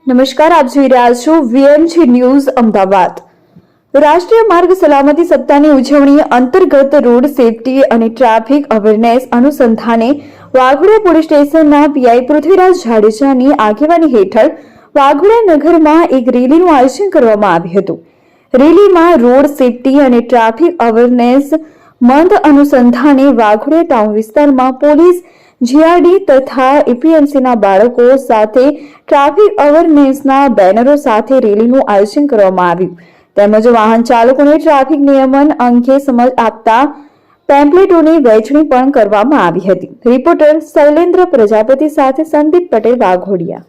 નમસ્કાર, આપ જોઈ રહ્યા છો વીએમજી ન્યૂઝ અમદાવાદ। રાષ્ટ્રીય માર્ગ સલામતી સપ્તાહની ઉજવણી અંતર્ગત રોડ સેફટી અને ટ્રાફિક અવેરનેસ અનુસંધાને વાઘોડિયા પોલીસ સ્ટેશનના પીઆઈ પૃથ્વીરાજ જાડેજાની આગેવાની હેઠળ વાઘોડિયા નગરમાં એક રેલીનું આયોજન કરવામાં આવ્યું હતું। રેલીમાં રોડ સેફટી અને ટ્રાફિક અવેરનેસ મંથ અનુસંધાને વાઘોડિયા ટાઉન વિસ્તારમાં પોલીસ, જીઆરડી તથા એપીએમસીના બાળકો સાથે ટ્રાફિક અવેરનેસના બેનરો સાથે રેલીનું આયોજન કરવામાં આવ્યું તેમજ વાહન ચાલકોને ટ્રાફિક નિયમન અંગે સમજ આપતા પેમ્પલેટોની વહેંચણી પણ કરવામાં આવી હતી। રિપોર્ટર શૈલેન્દ્ર પ્રજાપતિ સાથે સંદીપ પટેલ, વાઘોડિયા।